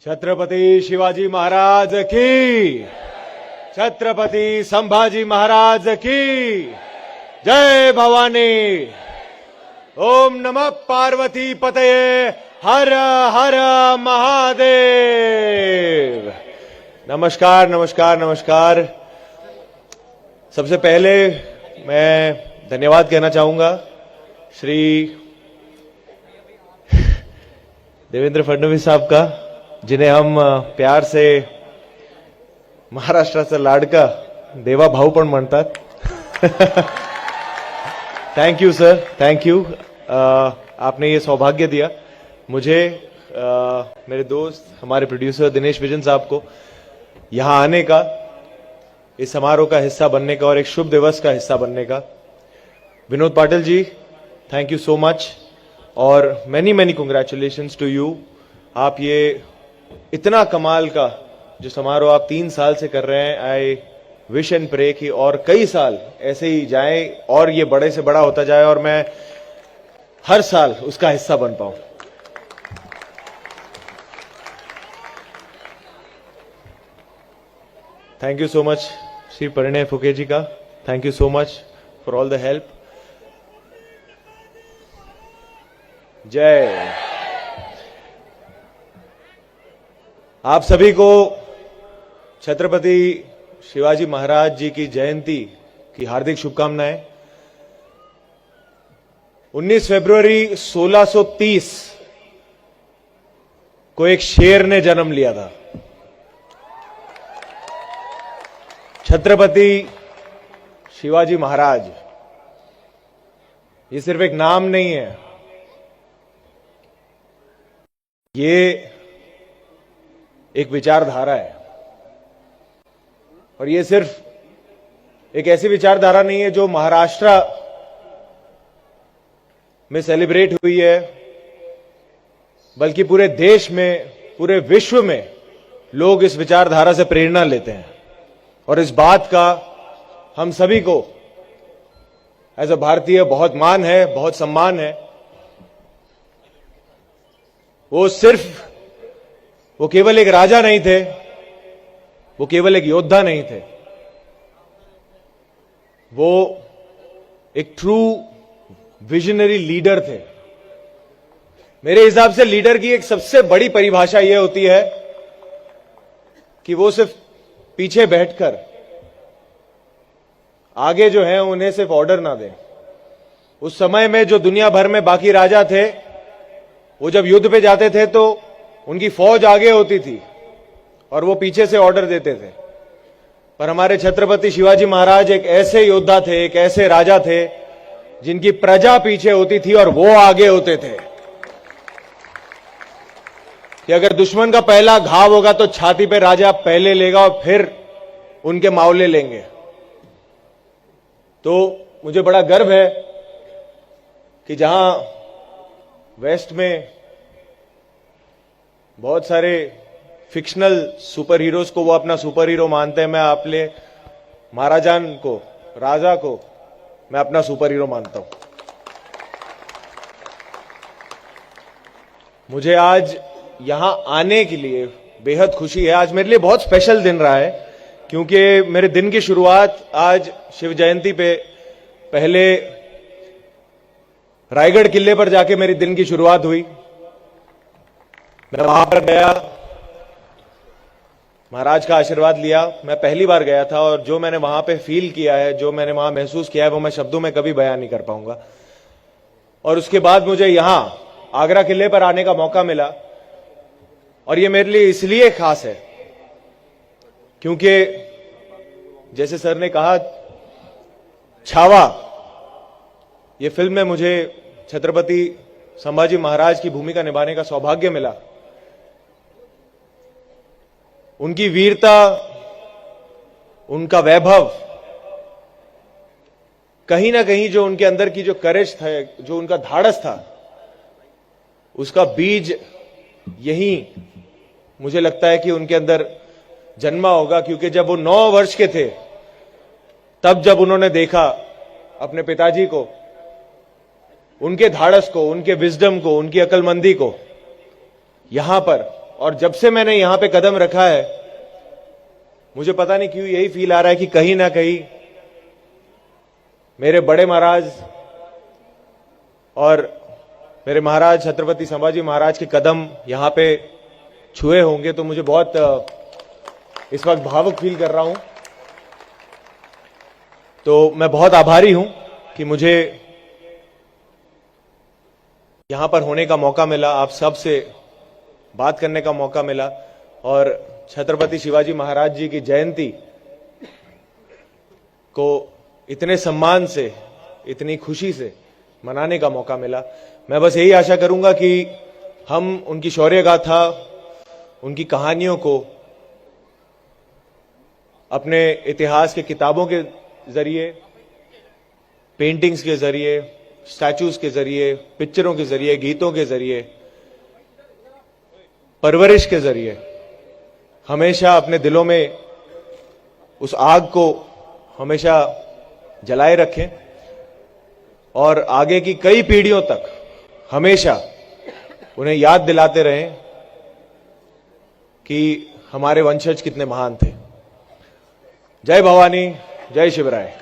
छत्रपति शिवाजी महाराज की, छत्रपति संभाजी महाराज की जय भवानी। ओम नमः पार्वती पतये, हर हर महादेव। नमस्कार नमस्कार नमस्कार। सबसे पहले मैं धन्यवाद कहना चाहूंगा श्री देवेंद्र फडणवीस साहब का, जिन्हें हम प्यार से महाराष्ट्राचा लाडका देवा भाऊ पण म्हणतात। Thank you sir, thank you. आपने ये सौभाग्य दिया मुझे, मेरे दोस्त, हमारे प्रोड्यूसर दिनेश विजन साहब को यहां आने का, इस समारोह का हिस्सा बनने का और एक शुभ दिवस का हिस्सा बनने का। Vinod Patil ji, thank you so much और many many congratulations to you. आप ये इतना कमाल का जो समारोह आप 3 साल से कर रहे हैं, आई विश एंड प्रे कि और कई साल ऐसे ही जाएं और ये बड़े से बड़ा होता जाए और मैं हर साल उसका हिस्सा बन पाऊं। Thank you so much Shri Parinay Phuke जी का, thank you so much for all the help. जय। आप सभी को छत्रपति शिवाजी महाराज जी की जयंती की हार्दिक शुभकामनाएं। 19 फरवरी 1630 को एक शेर ने जन्म लिया था। छत्रपति शिवाजी महाराज, ये सिर्फ एक नाम नहीं है, ये एक विचारधारा है। और ये सिर्फ एक ऐसी विचारधारा नहीं है जो महाराष्ट्र में सेलिब्रेट हुई है, बल्कि पूरे देश में, पूरे विश्व में लोग इस विचारधारा से प्रेरणा लेते हैं। और इस बात का हम सभी को एज अ भारतीय बहुत मान है, बहुत सम्मान है। वो केवल एक राजा नहीं थे, वो केवल एक योद्धा नहीं थे, वो एक ट्रू विजनरी लीडर थे। मेरे हिसाब से लीडर की एक सबसे बड़ी परिभाषा यह होती है कि वो सिर्फ पीछे बैठकर आगे जो है उन्हें सिर्फ ऑर्डर ना दें। उस समय में जो दुनिया भर में बाकी राजा थे, वो जब युद्ध पे जाते थे तो उनकी फौज आगे होती थी और वो पीछे से ऑर्डर देते थे। पर हमारे छत्रपति शिवाजी महाराज एक ऐसे योद्धा थे, एक ऐसे राजा थे जिनकी प्रजा पीछे होती थी और वो आगे होते थे कि अगर दुश्मन का पहला घाव होगा तो छाती पे राजा पहले लेगा और फिर उनके मावले लेंगे। तो मुझे बड़ा गर्व है कि जहां वेस्ट में बहुत सारे फिक्शनल सुपर हीरोज को वो अपना सुपर हीरो मानते हैं, मैं आपले महाराजान को, राजा को मैं अपना सुपर हीरो मानता हूं। मुझे आज यहां आने के लिए बेहद खुशी है। आज मेरे लिए बहुत स्पेशल दिन रहा है क्योंकि मेरे दिन की शुरुआत आज शिव जयंती पे पहले रायगढ़ किले पर जाके मेरी दिन की शुरुआत हुई। मैं वहां पर गया, महाराज का आशीर्वाद लिया। मैं पहली बार गया था और जो मैंने वहां पे फील किया है, जो मैंने वहां महसूस किया है, वो मैं शब्दों में कभी बयान नहीं कर पाऊंगा। और उसके बाद मुझे यहां आगरा किले पर आने का मौका मिला और ये मेरे लिए इसलिए खास है क्योंकि जैसे सर ने कहा, छावा ये फिल्म में मुझे छत्रपति संभाजी महाराज की भूमिका निभाने का सौभाग्य मिला। उनकी वीरता, उनका वैभव, कहीं ना कहीं जो उनके अंदर की जो करेज था, जो उनका धाड़स था, उसका बीज यही मुझे लगता है कि उनके अंदर जन्मा होगा। क्योंकि जब वो 9 वर्ष के थे, तब जब उन्होंने देखा अपने पिताजी को, उनके धाड़स को, उनके विजडम को, उनकी अक्लमंदी को यहां पर और जब से मैंने यहां पे कदम रखा है, मुझे पता नहीं क्यों यही फील आ रहा है कि कहीं ना कहीं मेरे बड़े महाराज और मेरे महाराज छत्रपति संभाजी महाराज के कदम यहां पे छुए होंगे। तो मुझे बहुत इस वक्त भावुक फील कर रहा हूं। तो मैं बहुत आभारी हूं कि मुझे यहां पर होने का मौका मिला, आप सब से बात करने का मौका मिला और छत्रपति शिवाजी महाराज जी की जयंती को इतने सम्मान से, इतनी खुशी से मनाने का मौका मिला। मैं बस यही आशा करूंगा कि हम उनकी शौर्य गाथा, उनकी कहानियों को अपने इतिहास के किताबों के जरिए, पेंटिंग्स के जरिए, स्टैचूज के जरिए, पिक्चरों के जरिए, गीतों के जरिए, परवरिश के जरिए हमेशा अपने दिलों में उस आग को हमेशा जलाए रखें और आगे की कई पीढ़ियों तक हमेशा उन्हें याद दिलाते रहें कि हमारे वंशज कितने महान थे। जय भवानी, जय शिवराय।